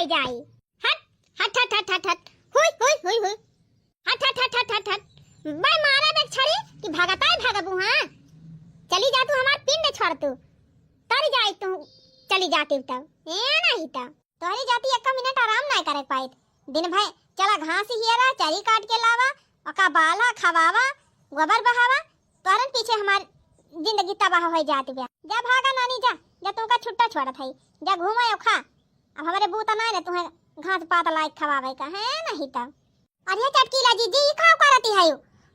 पाई जाई। हट हट हट हट हट हट हुई हुई हुई हुई हट हट हट हट हट हट बे मारा बे छड़ी कि भागता है भागबू। हां चली जा तू हमार पिंड छोड़ तू तर जाई तू चली जाती तब ए नहीं त तोहरी जाती एक मिनट आराम नहीं करे पाई दिन भर चला घास हियरा चरी काट के लावा ओका बाला खवावा गोबर बहावा तोहरन पीछे हमार जिंदगी तबाह हो जाती बे। जा भागा नानी जा जा तुमका छुट्टा छोड़त है जा घूमे खा अब हमारे बूता नहीं रे तुम्हें घास पात लायक खवावे का है नहीं तब। अरे चटकीला जीजी ई का करती है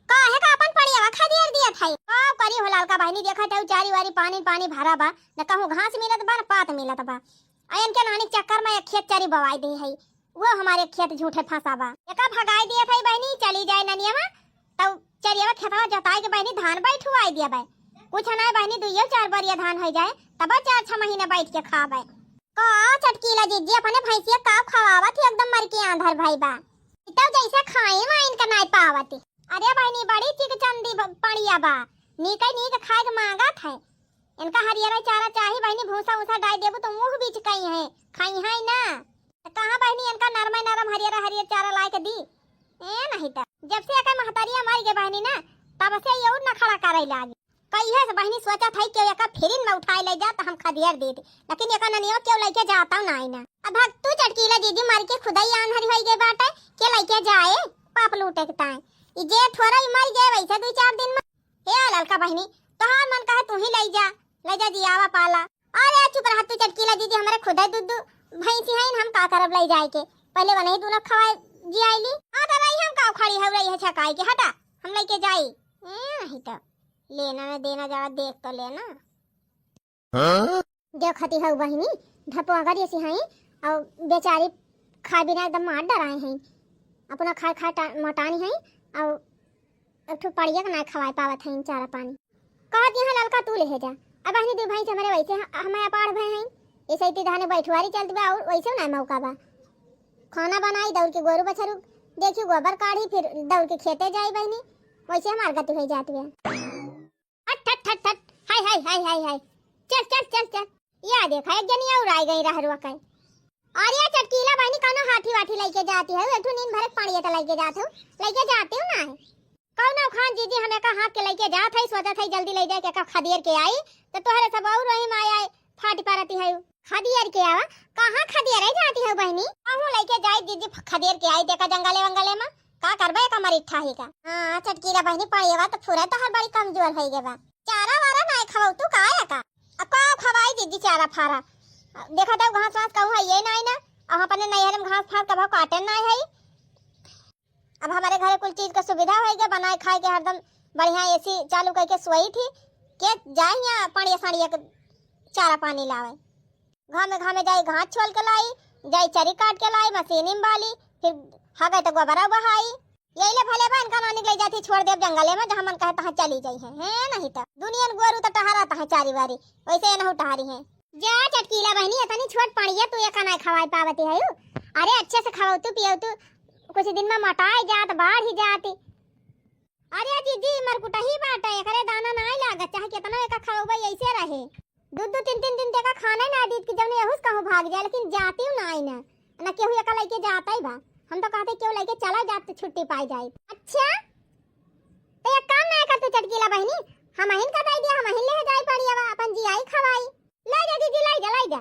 का है का अपन पड़िया खा दिया दिया था का करी हो लाल का बहनी देखा था चारी वारी पानी पानी भरा बा न कहूं घास मिलत बा न पात मिलत बा अयन के नानी चक्कर में एक खेत चारी बवाई दे है वो हमारे खेत झूठे फंसा बा एका भगाई दिया था बहनी चली जाए ननिया में तब चरिया खेतवा जोताई के बहनी धान बैठुआई दिया बा कुछ ना बहनी दुइयो चार बरिया धान हो जाए तब 4-6 महीने बैठ के खाबे का चटकीला जीजी अपने भैंसिया का खवावत है एकदम मर के आंधर भाई बा तब जैसा खाए माइन का नहीं पावती। अरे बहनी बड़ी चिक चंदी पड़िया बा नीक नीक खाए के मांगत है इनका हरियर चारा चाहिए बहनी भूसा भूसा डाल देबू तो मुंह बीच कहीं है खाई है ना कहां बहनी इनका नरम नरम हरियर हरियर चारा लाए के दी ए नहीं त जब से एका महतारिया मर के बहनी ना तब से ये और न खड़ा करे लागी कहिए से बहनी सोचा था कि एका फिरिन में उठाए ले जा तो हम खदियर दे दे लेकिन एका ननियो क्यों लेके जाता ना आई ना अब तू चटकीला जीजी मर के खुदाई आंधर होई गई बाटे के लेके जाए पाप लूटे के ताए ई जे थोड़ा ही मर गए वैसे 2-4 दिन में हे ललका बहनी तोहार मन कहे तू ही ले जा जियावा पाला। अरे चुप रह तू चटकीला जीजी हमारे खुदा दूध भैंसी है हम का करब ले जाए के पहले वही दूना खवाए जियाईली हां त भाई हम का खड़ी हो रही है छकाई के हटा हम लेके जाई नहीं तो लेना न देना जरा देख तो लेना। हां देखती है बहनी धपवा करी सी है और बेचारी खा बिना एकदम मार डराए हैं अपना खा खा मटानी है और एक ठो पड़िया के ना खवाए पावत है चारा पानी कहत यहां ललका तू ले जा अब बहनी दू भाई से हमारे वैसे हमारे पाड़ भय हैं ऐसे ही धाने बैठवारी चलत बा और वैसे ना मौका बा खाना बनाई दौड़ के गोरू बछरू देखी गोबर काढ़ी फिर दौड़ के खेते जाई बहनी वैसे हमार गति हो जाती है। हट हट हट हट हाय हाय हाय हाय हाय चल चल चल चल या देखा एक जनी और आई गई रहरुआ कई अरे चटकीला बहनी कानो हाथी वाठी लेके जाती है एठो नींद भरत पानी त लेके जात हो लेके जाते हो ना कौनो खान जीजी हमें का हाथ के लेके जात है सोचा था जल्दी ले जाए के का खदियर के आई तो तोहरे सब और रही माया फाटी पारती है खदियर के आवा कहां खदियर जाती है बहनी कहूं लेके जाए जीजी खदियर के आई देखा जंगले वंगले में का करबे कमर इठा ही का। हां चटकीला बहनी पड़ेवा तो फुरे तो हर बड़ी कमजोर है गे बा चारा वारा नहीं खाओ तू काया का का खवाई दीदी चारा फारा देखा तो घास वास कहूं है ये नहीं ना अब अपने नैहर में घास फास कबो काटन नहीं है अब हमारे घर कुल चीज का सुविधा है के बनाए खाए के हरदम बढ़िया एसी चालू करके सोई थी के जाए या पानी साड़िया के चारा पानी लावे घामे जाए घास छोल के लाई जाए चरी काट के लाई मशीनी में बाली फिर हगे तो गोबरा बहाई यही ले भले बहन का नानी ले जाती छोड़ दे जंगले में जहां मन कहे तहां चली जाई है नहीं तो दुनिया में गोरू तो टहरा है चारी वारी वैसे न टहरी है जा चटकीला बहनी इतनी छोट पड़िया तू एक ना खवाई पावती है अरे अच्छे से खाओ तू पियो तू कुछ दिन में मटाई जात बाढ़ ही जाती। अरे दीदी मरकुटा ही बाटा एकरे दाना नहीं लागत चाहे कितना एक खाओ ऐसे रहे 2-3 दिन तक खाना ना दी कि जब ने यहुस कहूं भाग जाए लेकिन जाती हूं ना केहू एक लेके जाता ही बा हम तो कहते क्यों लेके चला जात छुट्टी पाई जाए। अच्छा तो एक काम नहीं कर तू चटकीला बहनी हम हिन का दे दिया हम हिन ले जाई पड़िया अपन जी आई खवाई ले जा दीदी ले जा।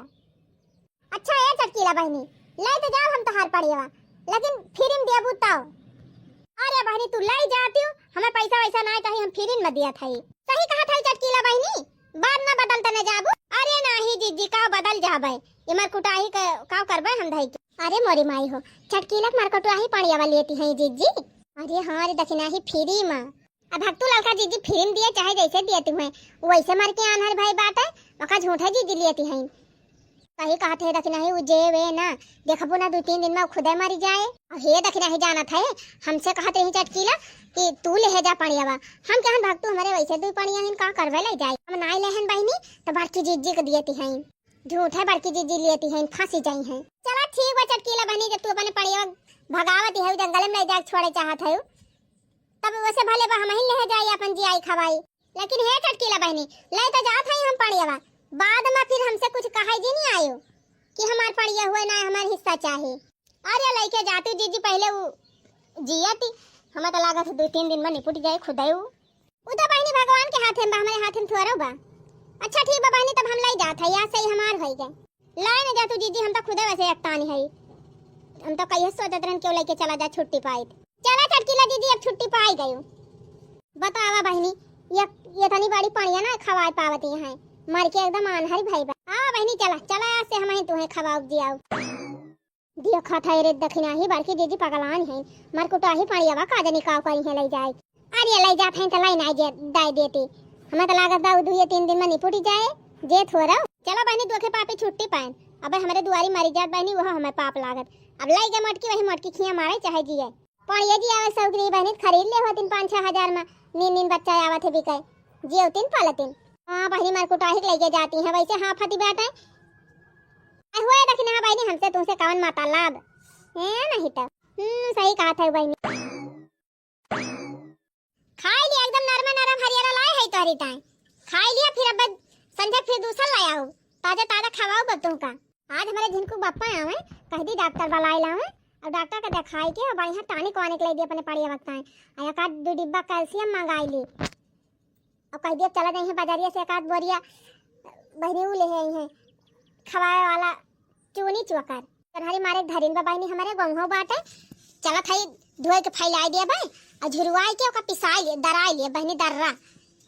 अच्छा ए चटकीला बहनी ले तो जाओ हम तहार पड़िया लेकिन फिरिन देबू ताओ। अरे बहनी तू ले जाती हो हमें पैसा वैसा नहीं चाहिए हम फिरिन में दिया था सही कहा था चटकीला बहनी बाद ना बदलते न जाबू। अरे नहीं जीजी का बदल जाबे इमर कुटाही का करबे हम धई अरे मोरी माई हो चटकीला मार कुटाही पड़िया वाली लेती है जीजी। अरे हां रे दक्षिणा ही फ्री में अब भक्तू लड़का जीजी फिरिन दिए चाहे जैसे दिए तुम्हें वैसे मार के आनहर भाई बात है मका झूठा जीजी लेती है सही कहा थे दक्षिणा ही उजे वे ना देखबो ना 2-3 दिन में खुदे मरी जाए और हे दक्षिणा ही जाना था हमसे कहते ही चटकीला कि तू ले जा पड़ियावा हम कहन भक्तू हमारे वैसे दू पड़िया हिन का करवे ले जाए हम नाई लेहन बहनी तो बड़की जीजी को दिएती हैं झूठ है बड़की जीजी लेती हैं फांसी जाई हैं। चला ठीक बा चटकीला बहनी जब तू अपने पड़िया भगावत है जंगल में जा छोड़े चाहत है तब वैसे भले बा हम ही ले जाए अपन जी आई खवाई लेकिन हे चटकीला बहनी ले तो जात है हम पड़ियावा बाद में फिर हमसे कुछ कहे जी नहीं आयो कि हमार पड़िया हुए ना हमार हिस्सा चाहे। अरे लइके जाती जीजी पहले वो जियाती हमें तो लागत 2-3 दिन में निपट जाए खुदाई वो तो बहनी भगवान के हाथ में बा हमारे हाथ में थोड़ा बा। अच्छा ठीक बा बहनी तब हम लाई जात है या सही हमार होई गए लाई न जातू जीजी हम तो खुदे वैसे एकतानी है हम तो कहिए सोचत रहन क्यों लेके चला जा छुट्टी पाई चला चटकीला दीदी अब छुट्टी पाई गयो। बतावा बहनी ये तनी बड़ी पड़िया ना खवाए पावती है मर के एकदम अनहरी भाई बा। हां बहनी चला चला से हम ही तुम्हें खवाओ दियाओ दियो खाता रे दखिना ही बड़की दीदी पगलान है मर कुटा ही पड़िया बा काजे निकाव करी है ले जाए। अरे ले जा फें तो लाई ना दाई देती हमें तो लागत बा 2-3 दिन में निपट जाए जे थोड़ा। चलो बहनी दोखे पापे छुट्टी पाए अब हमारे दुआरी मारी जात बहनी वह हमें पाप लागत अब लाई गए मटकी वही मटकी खिया मारे चाहे जिए पड़िया जी आवे सौकरी बहनी खरीद ले होतिन 5-6 हजार में नीन बच्चा आवत है बिकाय जियोतिन पालतिन। हां बहनी मार कुटाही लेके जाती है वैसे हां फटी बैठे हुए दखना बहनी हमसे तुमसे कौन माता लाभ है नहीं तो सही कहा था बहनी खाई लिया एकदम नरम नरम हरियारा लाए है तोरी टाइम खाई लिया फिर अब संजय फिर दूसरा लाया हो ताजा ताजा खवाओ बच्चों का। आज हमारे जिनको बापा आवे कह दी डॉक्टर बुलाए लावे और डॉक्टर का दिखाई के और बढ़िया टॉनिक वानिक ले दी अपने पड़िया वक्त आए और एक आध 2 डिब्बा कैल्शियम मंगाई ली और कह दिया चला गई है बाजारिया से एक आध बोरिया बहनी ले आई है खवाए वाला चूनी चुकर तनहरी मारे धरिन बहनी हमारे गंगो बाटे चला थाई धोए के फैलाई दिया भाई और झुरवाई के ओका पिसाई लिए दराई लिए बहनी दर्रा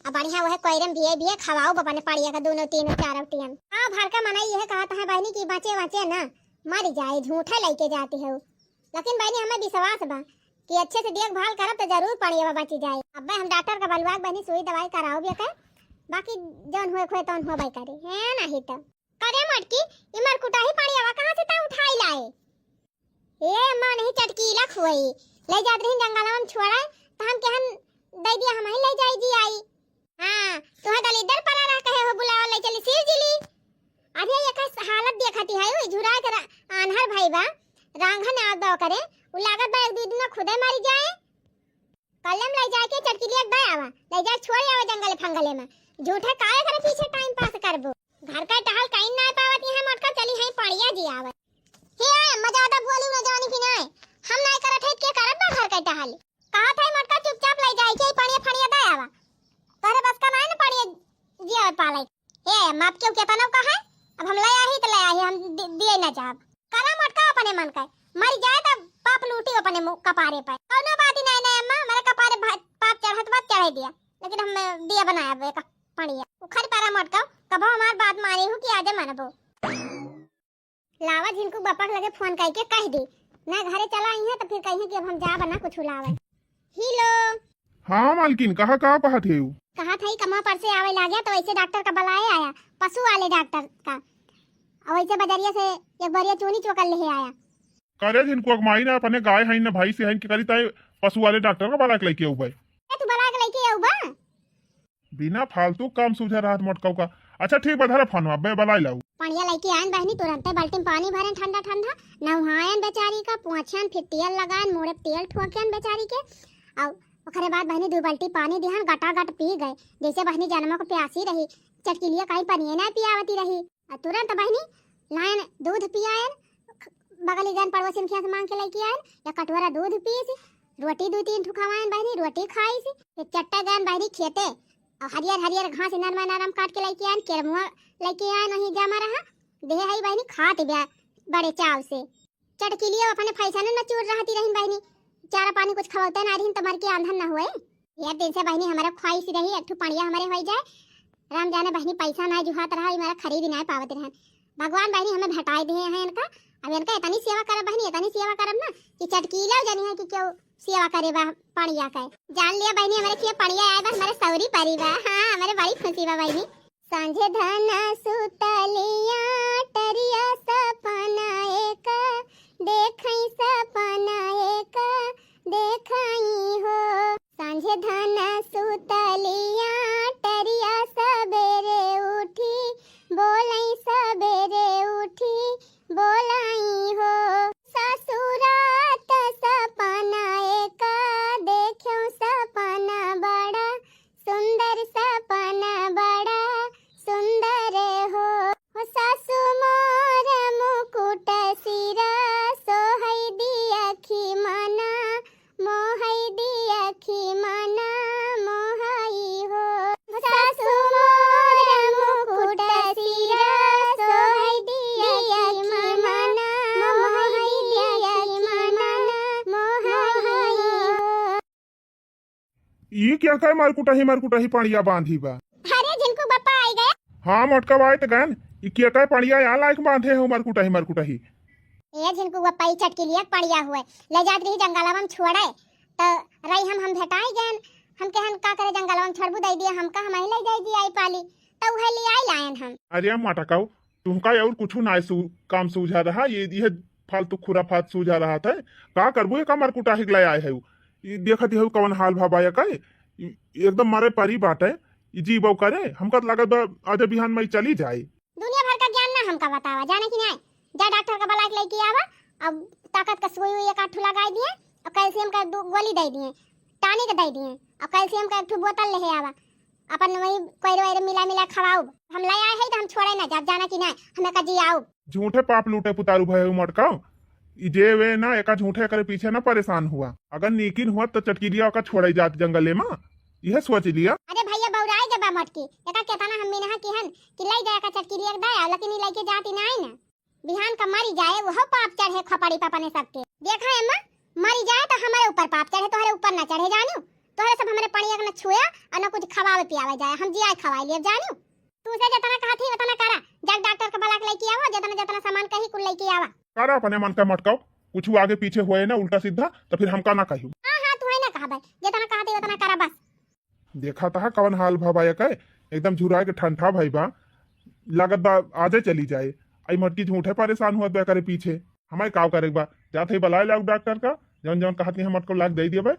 अब बढ़िया वह कोयरम भी खवाओ बपने पड़िया का 2-3-4 टियन। हां भर का मना ये कहता है बहनी की बचे ना मर जाए झूठा लेके जाती है लेकिन बहनी हमें विश्वास बा कि अच्छे से देखभाल करब तो जरूर पड़िया बची जाए। अब हम डॉक्टर का बलवाक बहनी सुई दवाई कराओ भी के बाकी जौन होए खोए तौन होबे करे है नहीं तो करे मटकी इमर कुटाही पड़िया कहां से ता उठाई लाए ए अम्मा नहीं चटकीला खुई ले जात रही जंगलवा में छोड़ा तो हम केहन दे दिया हम ही ले जाई जी आई। हां तोह दल इधर पड़ा रह कहे हो बुलाओ ले चली सिर जिली अभी ये का हालत देखती है ओ झुरा कर अनहर भाई बा रांघन आ दो करे उ लागत बा 1-2 दिन में खुदे मर जाए कलम ले जाके चटकीली एक आवा ले जा छोड़ आवे जंगल फंगले में झूठा काहे करे पीछे टाइम पास करबो घर का टहल कहीं ना पावती है मटका चली है पड़िया जी आवे हे मजा आता बोलू ना जानी कि नहीं हम नहीं करत है के करत बा घर का टहल कहा था मटका चुपचाप ले जाए के पड़िया फड़िया दे आवा तोरे बस का नहीं पड़िया जी आवे पाले ए माप क्यों कहता ना कहा अब हम ले आई तो ले आई हम दिए ना जाब करा मटका अपने मन का मर जाए तब पाप लूटी अपने कपारे पे कोनो बात नहीं नहीं अम्मा मेरे कपारे पाप चढ़त बात चढ़ा दिया लेकिन हम दिया बनाया बे का पड़िया उखर पारा मटका कबो हमार बात मारी हूं कि आजे मनबो लावा जिनको बापा लगे फोन करके कह दी ना घरे चला आई है तो फिर कहीं कि अब हम जा बना कुछ लावे हेलो। हाँ मालकिन कहा थे कहा था कमा पर से आवे ला गया तो वैसे डॉक्टर का बुलाया आया पशु वाले डॉक्टर का और वैसे बाजारिया से एक बारिया चूनी चोकर ले आया करे जिनको अगमाई ना अपने गाय है ना भाई से है कि करी ताई पशु वाले डॉक्टर का बुला के लेके आऊ भाई तू बुला के लेके आऊ बा बिना फालतू काम सुझा रात मटकाऊ का। अच्छा ठीक बा धरा फोन बे बुलाई लाऊ पानिया लेके आन बहनी तुरंत बाल्टी में पानी भरन ठंडा ठंडा नहायन बेचारी का पोंछन फिर तेल लगान मोड़े तेल ठोकन बेचारी के और ओकरे बाद बहनी 2 बाल्टी पानी दिहन गटागट पी गए जैसे बहनी जन्म को प्यासी रही चटकिलिया कहीं पनिए ना पियावती रही और तुरंत बहनी लाइन दूध पियायन बगली जान पड़ोसी से मांग के लेके आयन या कटोरा दूध पी सी रोटी 2-3 ठुकावायन बहनी रोटी खाई सी फिर चट्टा जान बहनी खेते और हरियर हरियर घास नरम नरम काट के लेके आयन केरमुआ लेके आयन वहीं जमा रहा देह है बहनी खाते बड़े चाव से चटकिलिया अपने फैसन में चूर रहती रही बहनी चारा पानी कुछ खवाते ना रही तो मर के आंधन ना हुए यार दिन से बहनी हमारा ख्वाहिश रही एक पड़िया हमारे हो जाए राम जाने बहनी पैसा ना जुहात रहा हमारा खरीद ना पावत रहे भगवान बहनी हमें भेटाई दिए हैं इनका अब इनका इतनी सेवा करब बहनी इतनी सेवा करब ना कि चटकीला जानी है कि क्यों सेवा करे बा पड़िया का जान लिया बहनी हमारे के पड़िया आए बा हमारे सौरी परिवार हां हमारे बड़ी खुशी बा बहनी सांझे धना सुतलिया टरिया सपना एक देखई सपना एक देखई हो सांझे धना सुतलिया टरिया सबेरे उठी बोलई सबेरे उठी बोलाई हो ससुरात सपना एक देखो सपना बड़ा सुंदर सपना बड़ा सुंदर हो सासु मोर ये क्या कहे मारकुटाही पानिया बांधी बा। अरे झिनकू बापा आई गए। हाँ मोटका बाई तो गन ये क्या कहे पानिया यहाँ लायक बांधे हो मारकुटाही। ये झिनकू बापा ही चटकी लिया पड़िया हुए ले जात रही जंगलवा में छोड़े तो रही हम भेटाई गए। हम कहन का करे जंगलवा में छोड़बू दे दिया हमका हम ही ले जाई दी आई पाली तो वह ले आई लायन हम। अरे माटकाऊ तुमका और कुछ ना काम सूझा रहा ये फालतू खुराफात सूझा रहा था का करबू का मारकुटाही लाए आए है ये देखत है कौन हाल भाबाया का एकदम मारे परी बात है जी बो करे हमका लागत आज बिहान में चली जाए। दुनिया भर का ज्ञान ना हमका बतावा जाने की नहीं जा डॉक्टर का बलाक लेके आवा अब ताकत का सुई हुई एक आठू लगा दिए और कैल्शियम का 2 गोली दे दिए टानिक दे दिए और कैल्शियम का एक बोतल ले आवा अपन वही कोई मिला खवाओ हम ले आए है तो हम छोड़े ना जब जाना की नहीं हमें का जी आओ। झूठे पाप लूटे पुतारू भय मटकाओ जे वे ना एका झूठे करे पीछे ना परेशान हुआ अगर नीकिन हुआ तो चटकी लिया का छोड़े जात जंगले में यह सोच लिया। अरे भैया बौराई जब मटकी एका केतना हम मिनहा किहन कि लई जाए का चटकी लिया दया लेकिन ई लेके जाती नहीं ना बिहान का मरी जाए वो पाप चढ़े खपड़ी पापा ने सबके देखा है अम्मा मरी जाए तो हमारे ऊपर पाप चढ़े तोहरे ऊपर ना चढ़े जानू तोहरे सब हमारे पड़िया न छुया और न कुछ खवावे पियावे जाए हम जिया खवाई लिए जानू तू से जतना कहा थी उतना करा जग डॉक्टर का बलाक लेके आवा जतना सामान कही कुल लेके आवा करा अपने मन का मटकाओ कुछ आगे पीछे हुए ना उल्टा सीधा तो फिर हमका ना कहियो। हां तू है ना कहा भाई जतना कहा थी उतना करा बस। देखा था कवन हाल भाबाया का एकदम झुरा के ठंडा भाई बा लागत बा आजे चली जाए आई मटकी झूठे परेशान हुआ करे पीछे हमारे काव करे बा जाते ही बुलाए लाओ डॉक्टर का जौन जौन कहती है मटको लाग दे दिए भाई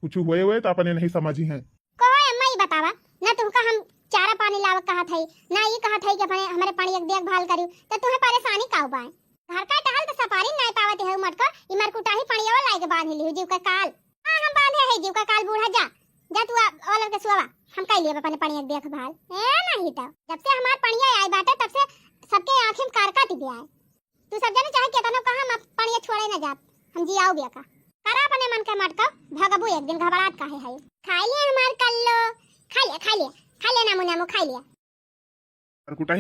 कुछ हुए तो अपने नहीं समझी है कोई अम्मा ही बतावा ना तुमका हम चारा पानी लाव कहा थई ना ये कहा थई कि अपने हमारे पानी एक देखभाल करियो तो तुम्हें परेशानी काव बा घर का टहल तो सफारी नहीं पावत है मटका ई मारकुटाही पानी वाला लागे बांध लियो जीव का काल हां हम बांधे है जीव का काल बूढ़ा जा जा तू वाला के सुवा हम कह लिए अपने पानी एक देखभाल ए नहीं तो जब से हमार पानी आई बाटे तब से सबके आंखें में कार काट दिया है तू सब जने चाहे केतनो कहा हम पानी छोड़े ना जात हम जी आओ बिया का करा अपने मन का मटका भगबू एक दिन घबराहट काहे है खा लिए हमार कल्लो खा ले ना मुना खा लिया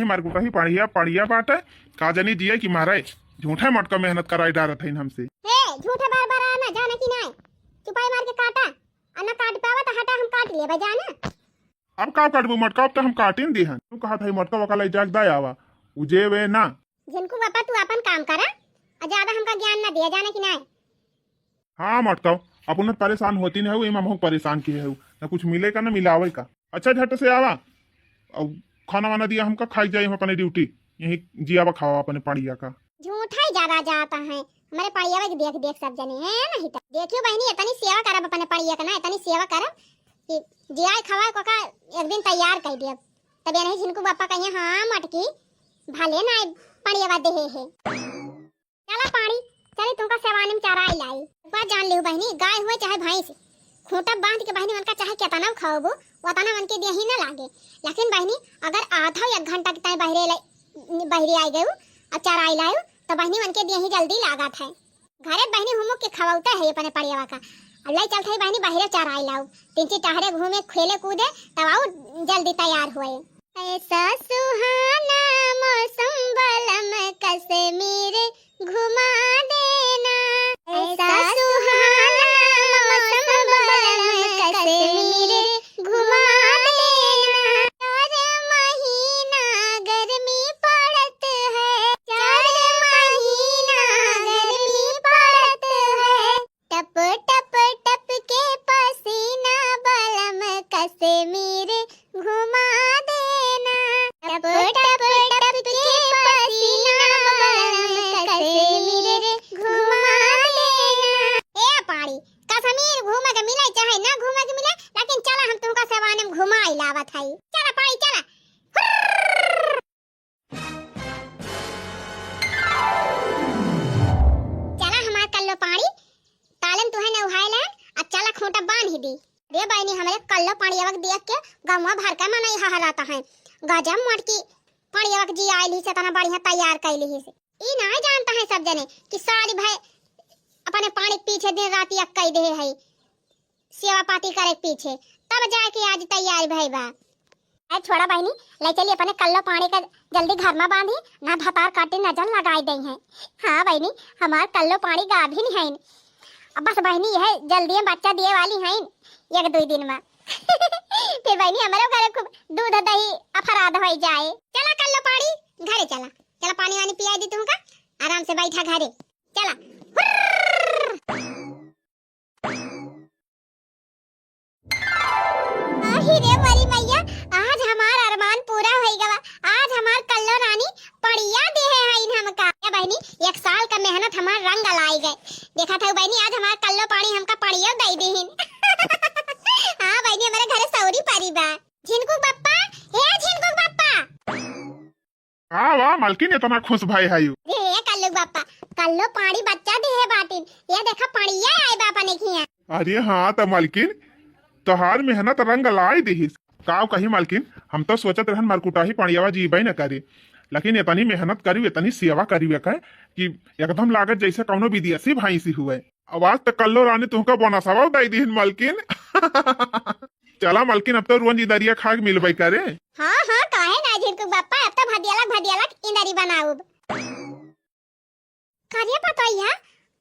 मारकुटाही पाड़िया बात है का जनी दिया कि मारे झूठे मटका मेहनत कराई डारत है हमसे हे झूठे बार आना जाने की नहीं चुपाई मार के काटा अन्ना काट पावा तो हटा हम काट लिए जाना अब का काटबू मटका अब तो हम काटिन दी हन तू कहा था मटका वकाला जाग दे आवा उजे वे ना जिनको पापा तू अपन काम करा और ज्यादा हमका ज्ञान ना दिया जाने की नहीं। हाँ मटका अपन परेशान होती नहीं है हम परेशान किए है ना कुछ मिलेगा ना मिलावे का अच्छा झट से आवा और खाना वाना दिया हमका खाई जाए हम अपने ड्यूटी यही जियावा खावा अपने पड़िया का झूठा ही ज्यादा जाता है हमारे पड़िया के देख सब जने है नहीं तो देखियो बहनी इतनी सेवा करब अपने पड़िया का ना इतनी सेवा करब कि जिया खवा को का एक दिन तैयार कर दिया तब नहीं जिनको पापा कहिए हां मटकी भले ना पड़िया दे है चला पानी चले तुमका सेवानी में चारा लाई बात जान लियो बहनी गाय हुए चाहे भैंस खूंटा बांध के बहनी उनका चाहे केतना खाओबो वतना मन के दे ही ना लागे लेकिन बहनी अगर आधा 1 घंटा के बहरे आई गयो और चारा आई लायो तो बहनी मन के दे ही जल्दी लागत है घरे बहनी हुमो के खवाउता है अपने परिवार का अल्लाह चलते बहनी बहरे चारा आई लाओ 3 टहरे घूमे खेले कूदे तब आओ जल्दी तैयार हुए ऐसा सुहाना मौसम बलम कश्मीर घुमा देना ऐसा सुहाना मौसम बलम कश्मीर घुमा देना 4 महीना गर्मी पड़त है 4 महीना गर्मी पड़त है टप टप टप के पसीना बलम कश्मीर घुमा देना टप टप टप के पसीना बलम कश्मीर घुमा देना। ए पाड़ी कश्मीर घूमे के मिले चाहे ना घूमे के मिले लेकिन चला हम तुमका सेवाने में घुमाई लावत हई चला पाड़ी चला चला हमार कल्लो पाड़ी तालन तुहे न उहाइलन आ चला खूंटा बांध ही दी रे बहनी हमारे कल्लो पाड़ियावक देख के गमवा भर का मन यह हलाता है गजब मटकी पाड़ियावक जी आइली से तना बढ़िया तैयार कैली ही से ई ना जानता है सब जने कि सारी भाई अपने पानी पीछे दिन रात यक कई दे है सेवा पाती करे पीछे तब जाके आज तैयार भाई बा ऐ छोड़ा बहनी ले चली अपने कल्लो पानी का जल्दी घर में बांधी ना भतार काटे नजर लगाई दई है। हाँ बहनी हमार कल्लो पानी गाभिन है अब बस बहनी है जल्दी बच्चा दिए वाली है 1-2 दिन में फिर बहनी हमारे घर खूब दूध दही अफराद हो जाए। चला कर लो पानी घरे चला चला पानी वानी पिया दी तुमका आराम से बैठा घरे चला। रे मरी मैया आज हमार अरमान पूरा हो गया। आज हमार कल्लो रानी पड़िया दे है इन हमका। या बहनी 1 साल का मेहनत हमार रंग लाई गए। देखा था बहनी आज हमार कल्लो पानी हमका पड़िया दे देहिन। हां बहनी हमारे घरे सौरी पारी बा। झिनकू पप्पा हे झिनकू पप्पा। वाह मालकिन इतना खुश भाई हायू। रे कल्लो पप्पा कल्लो पानी बच्चा दे है बाटिन। ये देखा पड़िया आए बापा ने खिया। अरे हाँ तो मालकिन तोहार मेहनत रंग लाई दिहिस। काव कही मालकिन हम तो सोचत रहन मरकुटाही पड़ियावा जीबई न करे लेकिन इतनी मेहनत करी इतनी सेवा करी कहे कि एकदम लागत जैसे कौनो विदेशी भाई सी हुए। आवाज तो कल्लो रानी तुमका बोनसवा दई दिहिन मालकिन। चला मालकिन अब तो रोज इदरिया खा के मिलबई करे। हां हां काहे ना झिनकू पप्पा अब तो भदियाला इंदरी बनाऊ। करिया पतोइया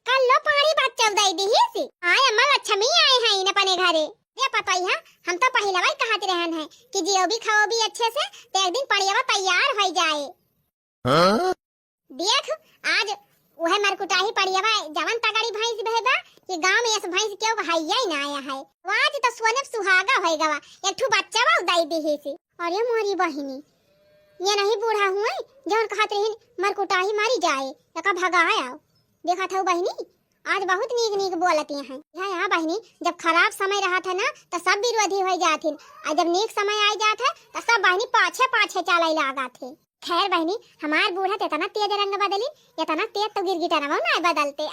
कल्लो पानी बच्चा दई दिहिस। हां अम्मा लक्ष्मी आए हैं इन अपने घरे। ये पतोइया हम तो पहले ही कहते रहन है कि जियो भी खाओ भी अच्छे से तो एक दिन पड़ियावा तैयार हो जाए। हाँ? देख आज वह मरकुटाही पड़ियावा जवन तगड़ी भैंस भेबा कि गांव में ऐसे भैंस क्यों हइया ही ना आया है। आज तो सोने सुहागा होई गवा एक ठू बच्चा वा दई देही से। अरे मोरी बहिनी ये नहीं बूढ़ा हुए जवन कहत रहिन मरकुटाही मारी जाए एका भगाया। देखा था बहिनी आज बहुत नीक बोलती हैं। यहाँ बहिनी जब खराब समय रहा था ना तो सब विरोधी हो जाथिन और जब नीक समय आ जात है तो सब बहिनी पाछे चलाई लगा थे। खैर बहिनी हमार बूढ़ा तो इतना तेज रंग बदली इतना तेज तो गिरगिटरवा ना बदलते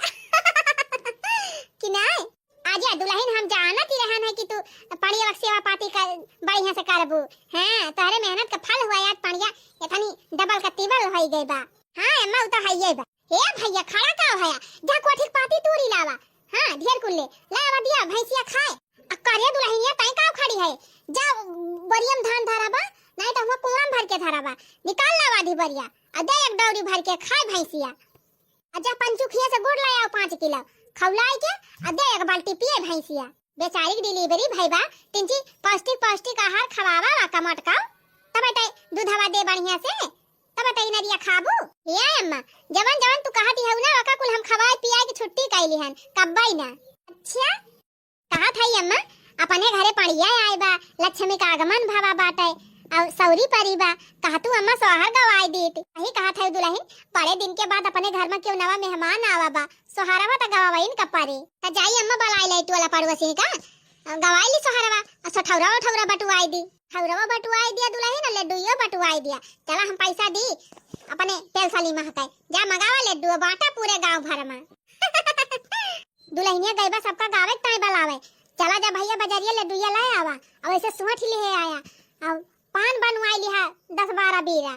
कि नहीं। आज दुल्हन हम जानत ही रहन है कि तू पड़िया सेवा पाती कर बढ़िया से करबू। हां तोहरे मेहनत का फल हुआ आज पड़िया इतनी डबल का टिबल होई गई बा। हां अम्मा तो हइये बा। हे भैया खड़ा का होया जा कोठी पाती तूरी लावा। हां ढेर कुल्ले लावा दिया भैंसिया खाए अकरिया दुल्हनिया तई का खड़ी है जा बरियम धान धराबा नहीं तो हम कुआं भर के धराबा निकाल लावा दी बरिया अदे एक दौरी भर के खाए भैंसिया। अजा पंचुखिया से गुड़ लाया 5 किलो खौलाई के अदे एक बाल्टी पिए भैंसिया। बेचारी की डिलीवरी भईबा तिनची पौष्टिक आहार खवावा ला कमट का तब तई दूधवा दे बढ़िया से तब तई नरिया खाबू। हे अम्मा जवन तू कहती है ना वका कुल हम खवाए पियाए की छुट्टी कैली हन कब्बई ना। अच्छा कहा था अम्मा अपने घरे पड़िया आए बा लक्ष्मी का आगमन भावा बाटे और सौरी परिबा कहा तू अम्मा सोहर गवाई देती। वही कहा था दुल्हन बड़े दिन के बाद अपने घर में क्यों नवा मेहमान आवा बा सोहरवा त गवाइन कपारे त जाई अम्मा बलाई लाई तू वाला पड़ोसी का गवाई ली सोहरवा अच्छा ठौरा बटुआई दी ठौरवा बटुआई दिया दुल्हन लड्डूयो बटुआई दिया। चला हम पैसा दी अपने तेल साली महकाई जा मंगावा लड्डू बाटा पूरे गांव भर में। दुल्हनिया गईबा सबका गावे तय बलावे चला जा भैया बाजारिया लड्डूया ले आवा और ऐसे सुहट ले आया और पान बनवाई लिहा 10-12 बीरा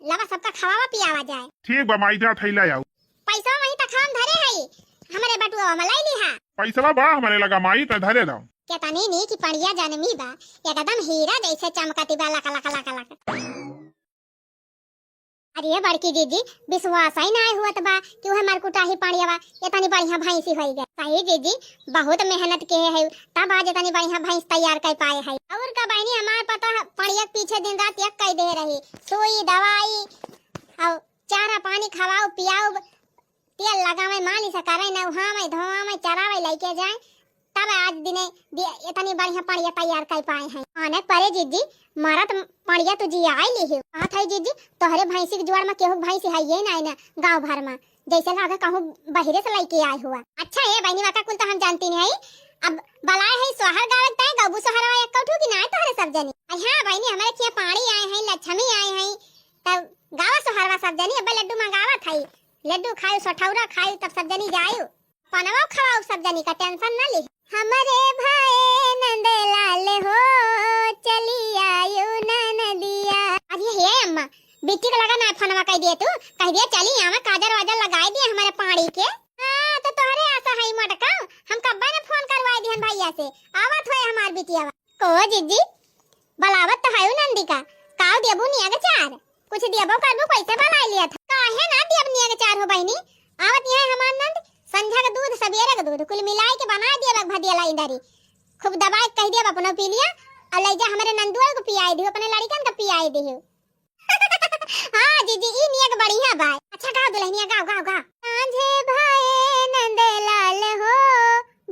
लवा सबका खवावा पियावा जाए। ठीक बा माई जा थैला आऊ पैसा वही तक हम धरे हई हमरे बटुआ में लाई लिहा। पैसा बा हमारे लगा माई त धरे दाओ क्या तनी नी की पड़िया जनमी बा एकदम हीरा जैसे चमकती बा लका। अरे बड़की दीदी विश्वास ही ना हुआ बा कि वह मरकुटाही पड़ियावा इतनी बढ़िया भैंसी होई गई। सही दीदी बहुत मेहनत के है तब आज इतनी बढ़िया भैंस तैयार कर पाए है। और का बहनी हमारे पता पड़िया पीछे दिन रात एक कई दे रही सुई दवाई और चारा पानी खवाओ पियाओ तेल लगावे मालिश करे नहावे धोवावे चरावे लेके जाए तब आज दिने इतनी बढ़िया पड़िया तैयार कर पाए हैं। आने परे जीजी मारत पड़िया तो जी आई ली है कहा था जीजी तोहरे भैंसी के जुआर में केहू भैंसी है ये ना गांव भर में जैसे लागा कहूं बहिरे से लेके आए हुआ। अच्छा ये बहनी वाका कुल तो हम जानती नहीं अब बलाए है सोहर गावे तय गबू सोहरवा एक कठू की ना तोहरे सब जनी। हां बहनी हमारे के पानी आए हैं लक्ष्मी आए हैं तब गावा सोहरवा सब जनी अब लड्डू मंगावा थाई लड्डू खाओ सठौरा खाओ तब सब जनी जाओ पनवा खवाओ सब जनी का टेंशन ना ले। हमारे भाई नंदलाल हो चली आयो नदिया। अरे हे अम्मा बिट्टी का लगा ना फनवा कह दिए तू कह दिया चली यहाँ काजर वाजर लगाई दिए हमारे पानी के। हां तो तोहरे आशा है मटका हम कब्बा ने फोन करवाई दिहन भैया से आवत होए हमार बिटिया को जीजी बलावत तो है नंदी का काव देबू निया के चार कुछ देबो करबो पैसे बलाई लिया था काहे ना देब निया के चार हो बहनी आवत यहां हमार नंद संझा का दूध सवेरे का दूध कुल मिलाई के बना दिया भदिया लाई इधरी खूब दबा के कह दिया अपना पी लिया और ले जा हमारे नंदुआ को पियाई दियो अपने लड़कन का पियाई दियो। हां जीजी ई निया के बढ़िया बाय। अच्छा गाओ दुल्हनिया गाओ गाओ गाओ। सांझे भाए नंदलाल हो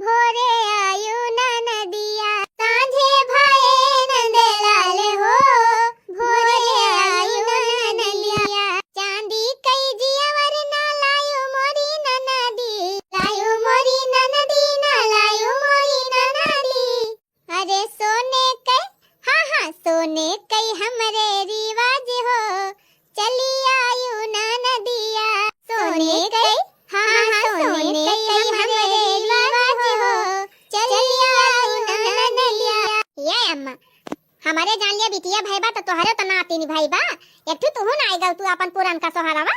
भोरे आयु नदिया सांझे भाए नंदलाल हो भोरे आयु नदिया चांदी कई जियावर ना लायो मोरी ननदी लायो मोरी ननदी ना लायो मोरी ननदी। अरे सोने कई हाँ सोने कई हमरे रिवाज हो चली आयु नदिया सोने कई हाँ सोने कई हमरे रिवाज हो चली आयु नदिया। ये अम्मा हमारे जान लिया बिटिया भाईबा तो तोहरे तो ना आती नी भाईबा एक तू ना आएगा तू अपन पुरान का सहारावा।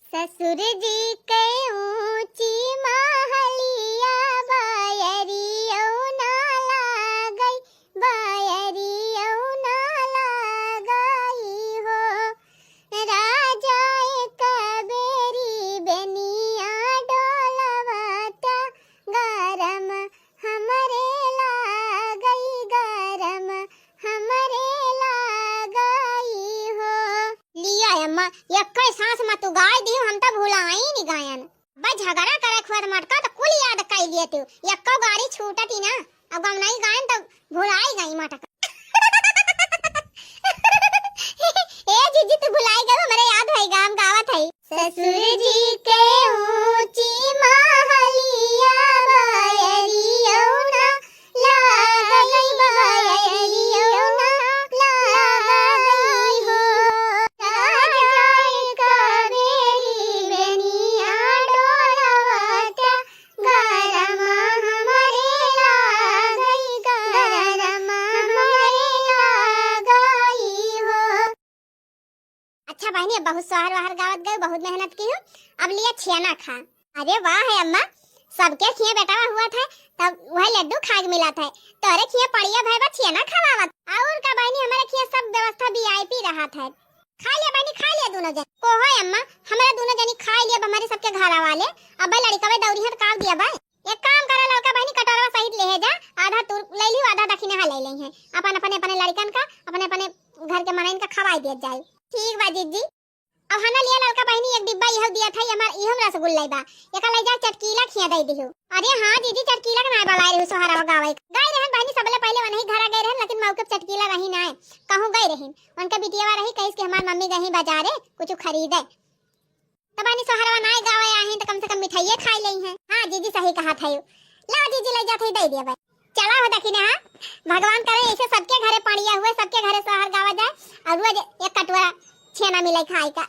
ससुर जी के ऊंची महलिया बायरियो ना लागई बायरियो ना लागई हो राजा कबेरी बेनिया डोलवता गरम हमरे लागई गरम हमरे लागई हो। लिया अम्मा यक्कई सांस मत तू गाय दी हम तो भुलाई नहीं गायन बस झगड़ा करे खुद मटका तो कुल याद कर लिए तू यक्को गाड़ी छूटती ना अब गम नहीं गायन तो भुलाई गई मटका। ए जीजी तू भुलाई गई मेरे याद है गाम गावत है। ससुर जी के ऊंची महलिया बायरियो ना लागई बायरियो ना लागई हो राजा कबेरी बेनिया डोलवता गरम हमरे लागई गरम हमरे लागई हो। अच्छा बहनी बहुत सोहर वाहर गावत गए बहुत मेहनत की हूँ अब लिया छियाना खा। अरे वाह है अम्मा सबके खिए बेटा हुआ था तब वह लड्डू खा के मिला था तोरे खिए पड़िया भाई बा छियाना खावावत और का बहनी हमारे खिए सब व्यवस्था वीआईपी रहा था। खा लिया बहनी खा लिया दोनों जन को है अम्मा हमारे दोनों जनी खा लिया हमारे सबके घर वाले अब भाई लड़का भाई दौरी हाथ काट दिया भाई एक काम करा लड़का बहनी कटोरा सहित ले जा आधा तू ले ली आधा दक्षिण ले ले हैं अपन अपने अपने लड़कन का अपने अपने घर के मनइन का खवाई दिया जाए। ठीक बा जीजी अब हना लिया लड़का बहनी एक डिब्बा यह दिया था हमार इहम रसगुल्ला बा एका ले जा चटकीला खिया दे दियो। अरे हां दीदी चटकीला के ना बलाए रहो सोहरा गावे गए रहन बहनी सबले पहले वनही घर गए रहन लेकिन मौके चटकीला रही ना कहूं गए रहन उनका बिटिया रही कहिस कि हमार मम्मी गई बाजारे कुछ खरीदे तबानी सोहरा ना गावे आही तो कम से कम मिठाई खाई लई हैं। हां दीदी सही कहा था ला दीदी ले जाते दे दिया भाई चला हो दखिने। हां भगवान करे ऐसे सबके घरे पड़िया हुए सबके घरे सोहर गावा जाए और रोज एक कटोरा छेना मिले खाए का।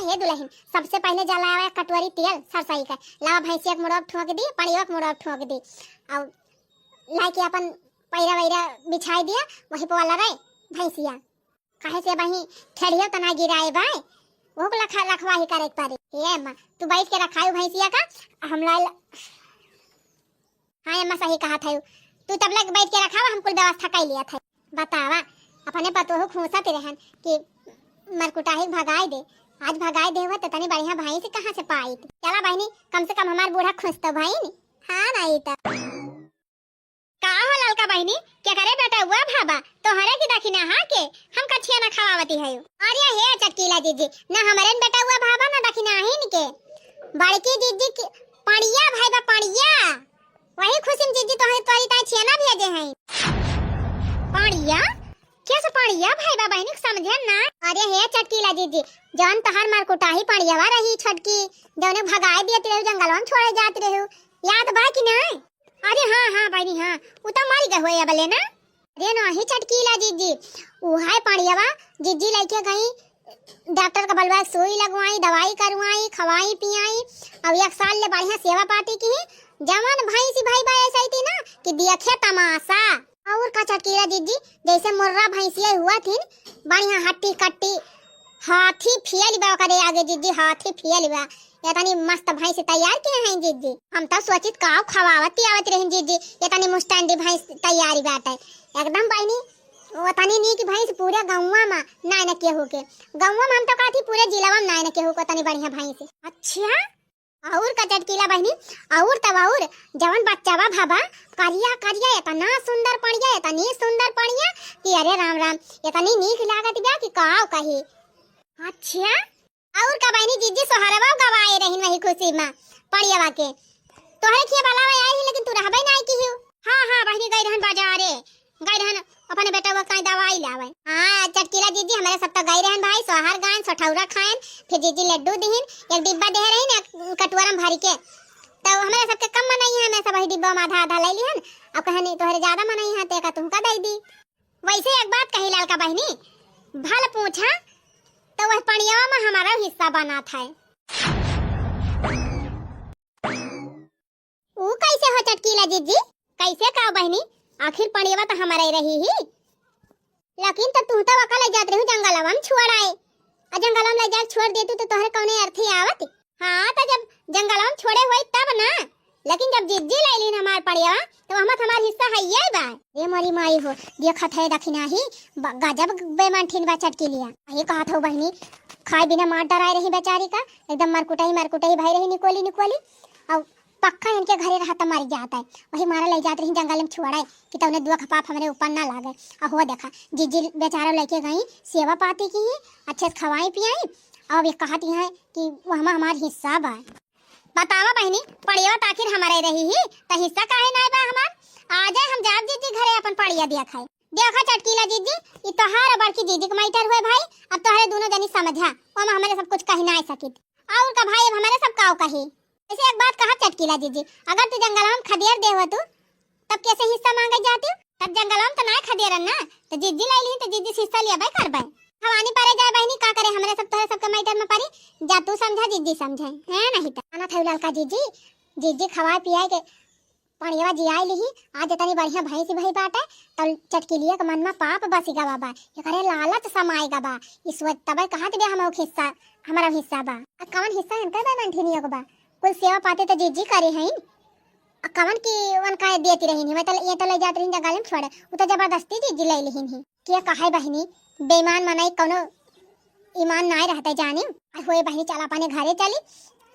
ये दुल्हन सबसे पहले जलावा कटोरी तेल सरसई का लावा भैंसिया के मुड़ब ठोक दी पड़िया के मुड़ब ठोक दी और लाके अपन पैरा वैरा बिछाई दिया वही पे वाला रहे भैंसिया काहे से वही ठेड़िया तना गिराए भाई वो को रखवा ही करे पारे। ये अम्मा तू बैठ के रखायो भैंसिया का हम लाई। हां अम्मा सही कहा था तू तब लग बैठ के रखावा हम कुल व्यवस्था कर लिया था। बतावा अपने पतोह खूंसत रहन कि मरकुटाही भगाई दे आज भगाई दे हुआ तो तनी बढ़िया भाई से कहां से पाई चला बहनी कम से कम हमार बूढ़ा खुश तो भाई नहीं। हां नहीं तो का हो ललका बहनी क्या करे बेटा हुआ भाबा तो हरे की दखिना हां के हम कछिया ना खवावती है। अरे हे चटकीला जीजी ना हमारे बेटा हुआ भाबा ना दखिना है इनके बड़की जीजी की पड़िया भाई बा पड़िया वही खुशी में जीजी तो तोरी ता छियाना भेजे हैं पड़िया कैसे पड़िया भाई बा बहनी समझे ना। अरे हे चटकीला जीजी जान तहार मार कुटाही पड़िया वा रही छटकी जौने भगाए दिए रहे जंगलवा में छोड़े जात रहे याद बा कि नहीं। अरे हां बहनी हां उ त मर गए होए बले ना। अरे नहीं चटकीला जीजी उ हाय पड़िया वा जीजी लेके गई डॉक्टर का बलवा सुई लगवाई दवाई करवाई खवाई पियाई अब एक साल ले बढ़िया सेवा पाती की जवान भाई सी भाई बा ऐसा थी ना कि देखे तमाशा और का चटकीला जीजी जैसे मुर्रा भैंसिया हुआ थी बढ़िया हट्टी कट्टी हाथी फियल बा करे आगे जीजी हाथी फियल बा ये तनी मस्त भैंस तैयार किए हैं जीजी हम तो सोचित का खवावती आवत रहे जीजी ये तनी मुस्टैंडी भैंस तैयारी बाटे एकदम बहनी वो तनी नी की भैंस पूरे गांववा में नाय न के होके गांववा में हम तो कहती पूरे जिलावा में नाय न के होको तनी बढ़िया भैंस। अच्छा और का चटकीला बहनी और तब और जवन बच्चा बा भाबा करिया करिया इतना सुंदर पड़िया इतनी सुंदर पड़िया कि अरे राम राम इतनी नीक लागत बा कि काव कही। अच्छा और का बहनी जीजी सोहरवा गवाए रही वही खुशी में पड़िया के तोहरे खिया वाला आई ही लेकिन तू रहबे नहीं की हो। हां बहनी गई रहन बाजारे गई रहन अपने बेटा वो कहीं दवाई लावे। हां चटकीला जीजी हमारे सब तो गई रहन भाई सोहर गायन सठौरा खाएन फिर जीजी लड्डू दिहिन एक डिब्बा दे रही ने कटोरा में भरी के तो हमारे सबके कम मनाई है मैं सब वही डिब्बा में आधा आधा ले लिहन अब कहनी तोहरे ज्यादा मनाई है ते का तुमका दे दी। वैसे एक बात कही लाल का बहनी भल पूछा तो वह पड़िया में हमारा हिस्सा बना था। वो कैसे हो चटकीला जीजी कैसे का बहनी आखिर पड़िया तो हमारा ही रही ही लेकिन तो तू तो अकेले जात रही जंगलवा में छोड़ आए और जंगलवा में ले जा छोड़ देतू तो तोहरे कौने अर्थी आवत। हां तो जब जंगलवा में छोड़े होई तब ना लेकिन जब जीजी ले लीन हमार पड़िया तो हमत हमार हिस्सा है ये बा। ये मोरी माई हो देखत है दखिना ही गजब बेमान ठीन बा चटकीलिया ये कहत हो बहनी खाए बिना मार डराए रही बेचारी का एकदम मरकुटाई भाई रही निकोली और पक्का इनके घरे रहत मारी जाता है वही मारा ले जात रही जंगल में छुड़ाए कि तौने दुआ खपाप हमरे ऊपर ना लागे। और हो देखा जीजी बेचारा लेके गई सेवा पाती की अच्छे से खवाई पियाई और ये कहती है कि वो हमार हिस्सा बा। बतावा बहनी पड़िया तो आखिर हमारे रही ही तो हिस्सा काहे ना बा हमार। आ जाए हम जाब जीजी घरे अपन पड़िया दिया खाए देखा चटकीला जीजी ये तोहार बड़की जीजी के मैटर हुए भाई अब तोहरे दोनों जनी समझा हम हमारे सब कुछ कही ना सकित और का भाई अब हमारे सब काव कही। ऐसे एक बात कहा चटकीला जीजी अगर तू जंगल में खदेर देव तू तब कैसे हिस्सा मांगे जाती तब जंगल में तो ना खदेरन ना तो जीजी ले ली तो जीजी हिस्सा लिया करबे हवानी परे जाए बहनी का करे हमारे सब तोहरे सबके मैटर में परी जा तू समझा जीजी समझे है नहीं तो आना था लाल का जीजी खवा पिया के पड़िया जी आई ली आज इतनी बढ़िया भैंस भाई बाटे तो चटकीलिया के मन में पाप बसीगा बाबा ये करे लालच समाएगा बा इस वक्त तब कहत बे हम हिस्सा हमारा हिस्सा बा कौन हिस्सा इनका बा मंठिनिया को बा कुल सेवा पाते तो जीजी करे हैं कवन की वन का देती रही नहीं मतलब ये तो ले जात रही जंगल में छोड़े वो तो जबरदस्ती जीजी ले ली ही के कहे बहनी बेईमान मनाई कोनो ईमान ना रहते जानी होए बहनी चला अपने घरे चली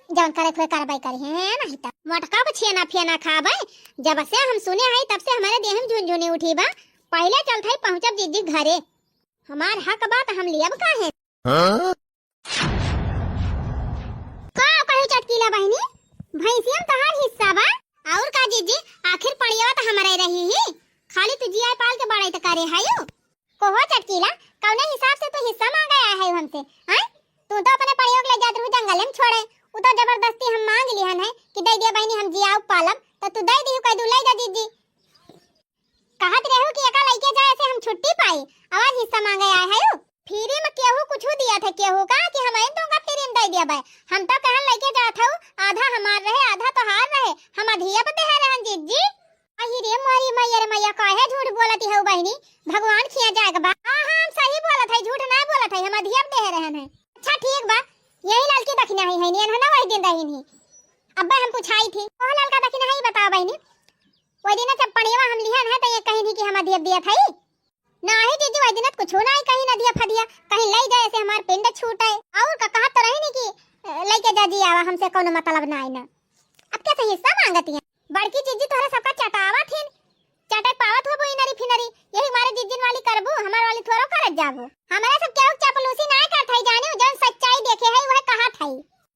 जवन करे खोए कार्रवाई करी है नहीं त मटका पे छेना फेना खाबे जब से हम सुने हई तब से हमारे देह में झुनझुनी उठी बा पहले चलत हई पहुंचब जीजी घरे हमार हक बात हम लियब काहे का कहे चटकीला बहनी भैंसियम तहार हिस्सा बा और का जीजी आखिर पड़िया तो हमारे रही ही खाली तू जी आई पाल के बड़ाई त करे हायो कोहो चटकीला कौने हिसाब से तू हिस्सा मांगे आया है हमसे हैं तू तो अपने पड़िया ले जात रहू जंगल में छोड़े उ तो जबरदस्ती हम मांग लिहन है कि दे दे बहनी हम जियाओ पालब तो तू दे दियो कह दू ले जा जीजी कहत रहू कि एका लइके जाए से हम छुट्टी पाई आवाज हिस्सा मांगे आए है फ्री में केहू कुछ दिया था केहू का कि हमें तो का फ्री में दे दिया भाई हम तो कहन लइके जात हूं आधा हमार रहे आधा तो हार रहे हम अधिया पे दे रहन जीजी अही रे मारी मैया काहे झूठ बोलती है बहनी भगवान खिया जाएगा बा हां हम सही बोलत है झूठ ना बोलत है हम अधिया पे दे रहन है। अच्छा ठीक बा यही लड़की दखना है नहीं ना वही दिन रही नहीं अब्बा हम पूछाई थी वो लड़का दखना है बता बहनी वही दिन जब पड़िया हम लिहन है तो ये कहीं नहीं कि हम अधिया दिया था ना ही जीजी वही दिन कुछ ना ही कहीं न दिया फदिया कहीं ले जाए ऐसे हमार पिंड छूटे और का कहा तो रही नहीं कि लेके जा जी आवा हमसे कोनो मतलब ना है ना अब कैसे हिस्सा मांगती है बड़की जीजी तोहरा सबका चटावा थी चटे पावत हो बोई नरी फिनरी यही हमारे जीजिन वाली करबू हमार वाली थोरो करत जाबू हमारे सब केहू चापलूसी ना करत है जाने जौन सच्चाई देखे है वह कहत है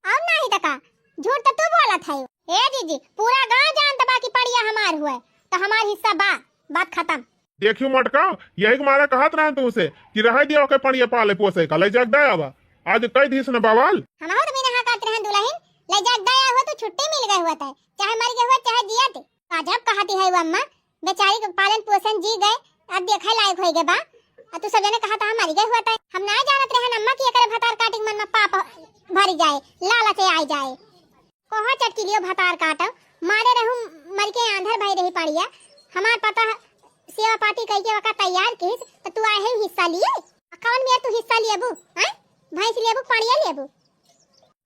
और नहीं तका झूठ तो तू बोलत है ए जीजी पूरा गांव जानत बा कि पड़िया हमार हुए तो हमार हिस्सा बा बात खत्म। देखियो मटका यही के मारा कहत रहा तू से कि रह दियो के पड़िया पाले पोसे का ले जाक दया बा आज कई दिस न बवाल हम हो तो बिना हां करत रहन दुल्हन ले जाक दया हो तो छुट्टी मिल गई हुआ था चाहे मर गए हुआ चाहे जिया थे गजब कहती है वो अम्मा बेचारी के पालन पोषण जी गए अब देखा लायक हो गए बा तू सब जने कहा था हम मर गए हुआ था हम ना जानत रहन अम्मा की एकरे भतार काटी मन में पाप भरी जाए लालच आई जाए कोहा चटकिलियो भतार काट मारे रहू मर के आंधर भाई रही पड़िया हमार पता सेवा पार्टी कह के वका तैयार किस तो तू आए है हिस्सा लिए कौन में तू हिस्सा लेबू हैं भैंस लेबू पड़िया लेबू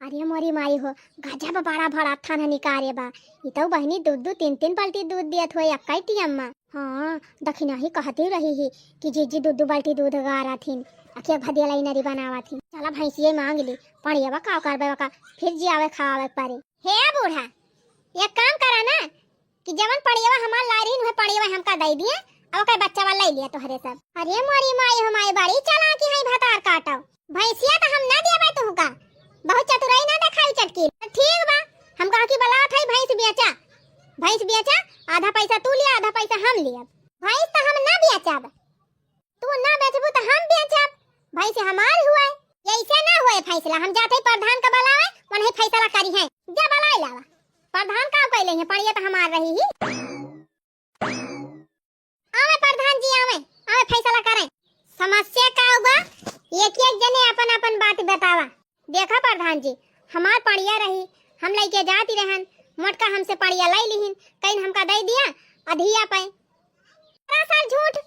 अरे मोरी माई हो गजब बड़ा बड़ा थाना निकारे बा ई तो बहनी दूध तीन बाल्टी दूध दियत होय अक्काई अम्मा हां दखिना ही कहती रही ही कि जीजी दूध बाल्टी दूध गारा थीन अके भदिया लाई नरी बनावा थी चला भैंसिए मांग ली पड़िया बा का करबे का फिर जी आवे खावे पारे हे बूढ़ा, ये काम करा ना कि जवन पड़ियवा हमार लारिन है पड़ियवा हमका दे दिए और कई बच्चा वाला ले लिया तोहरे सब। अरे मोरी माई हो माई बड़ी चला कि हई भतार काटो भैंसिया तो हम ना दिया तू का बहुत चतुराई ना दिखाई चटकी। ठीक बा, हम कहा कि बला उठाई भैंस बेचा आधा पैसा तू लिया आधा पैसा हम लिया। भैंस तो हम ना बेचब, तू ना बेचबू तो हम बेचब, भैंस हमार हुआ ऐसे ना हुए फैसला। हम जाते प्रधान का बलावे वही फैसला करी है, जा बलाई लावा प्रधान का कहले है पड़िया तो हमार रही ही। आवे प्रधान जी आवे फैसला करें। समस्या का होगा एक एक जने अपन अपन बात बतावा। देखा प्रधान जी, हमार पड़िया रही हम लेके जाती रहन, मोटका हमसे पड़िया लाई लिहिन, कहीं हमका दे दिया अधिया पे। साल झूठ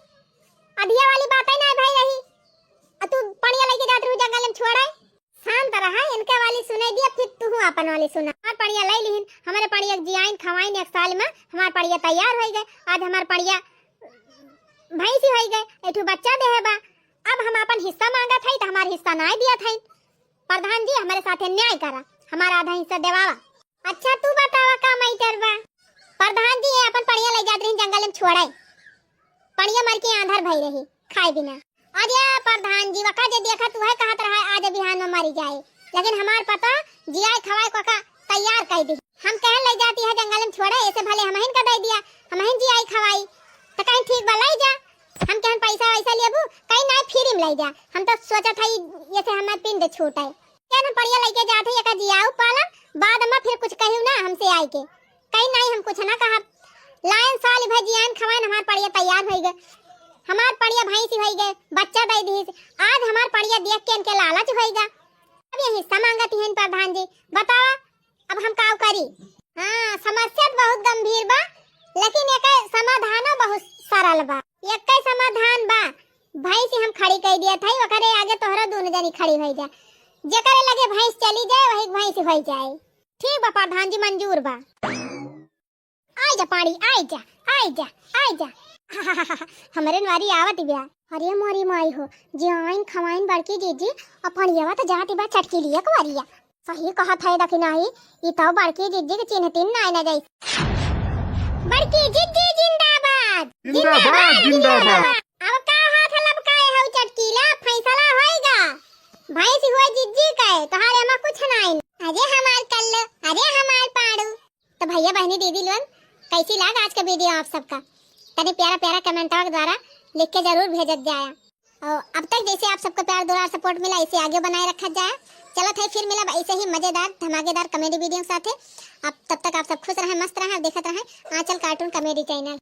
अधिया वाली बात ना भाई रही, तू पड़िया लेके जात रहू जंगल में छोड़े। शांत रहा, इनके वाली सुने दिया फिर तू अपन वाली सुना। हमार पड़िया लाई लिहिन, हमारे पड़िया जियाइन खवाइन एक साल में हमार पड़िया तैयार हो गए। आज हमार पड़िया भैंसी हो गए, एठू बच्चा देहे बा। अब हम अपन हिस्सा मांगा था तो हमारा हिस्सा ना दिया था। प्रधान जी हमारे साथ न्याय करा, हमारा आधा हिस्सा देवावा। अच्छा तू बतावा का मैटर बा। प्रधान जी अपन पड़िया ले जात रही जंगल में छोड़े, पड़िया मर के आंधर भई रही खाए बिना। अरे प्रधान जी वका जे देखा तू है कहत रहा आज बिहान में मरी जाए, लेकिन हमार पता जियाए खवाए का तैयार कर दी। हम कह ले जाती है जंगल में छोड़े, ऐसे भले हमहिन का दे दिया, हमहिन जियाए खवाई तो कहीं ठीक बलाई जा। हम कहन पैसा वैसा लेबू कहीं ना फ्री में ले जा। हम तो सोचा था ये से हमार पिंड छूटे क्या ना पड़िया लेके जाते एक जियाऊ पालन बाद में फिर कुछ कहू ना हमसे आई के कहीं नहीं हम कुछ ना कहा। लाइन साल भजियान खवान हमार पड़िया तैयार हो गए, हमार पड़िया भैंसी हो गए, बच्चा दे दी। आज हमार पड़िया देख के इनके लालच होएगा। अब ये हिस्सा मांगती हैं प्रधान जी, बतावा अब हम का करी। हाँ समस्या बहुत गंभीर बा, लेकिन एक समाधानो बहुत सरल बा। एक समाधान बा, भैंसी हम खड़ी कर दिया था ओकरे आगे तोहरा दोनों जनी खड़ी हो जा, जेकरे लगे भैंस चली जाए वही भैंस हो जाए। ठीक बा प्रधान जी मंजूर बा। आई जा पाड़ी आई जा हमरे नवारी आवत बिया। अरे मोरी माई हो जियाइन खवाइन बड़की जीजी अपन येवा तो जाती बा चटकी लिए कुवारिया। सही कहा था दखी नाही ई तो बड़की जीजी के चिन्ह तीन ना ना जाई। बड़की जीजी जिंदाबाद जिंदाबाद। अब का हाथ लपकाए हो चटकीला फैसला होएगा। भैंस हुआ जीजी का तोहारे में कुछ नहीं। अरे हमार कल्लो अरे हमार पाड़ू। तो भैया बहनी दीदी लोग कैसी लगा आज का वीडियो आप सबका, तनी प्यारा प्यारा कमेंटों के द्वारा लिख के जरूर भेजत जाए। और अब तक जैसे आप सबको प्यार दुलार सपोर्ट मिला इसे आगे बनाए रखा जाए। चलो थे फिर मिला ऐसे ही मजेदार धमाकेदार कॉमेडी वीडियो के साथ। अब तब तक आप सब खुश रहें मस्त रहें और देखते रहें आंचल कार्टून कॉमेडी चैनल।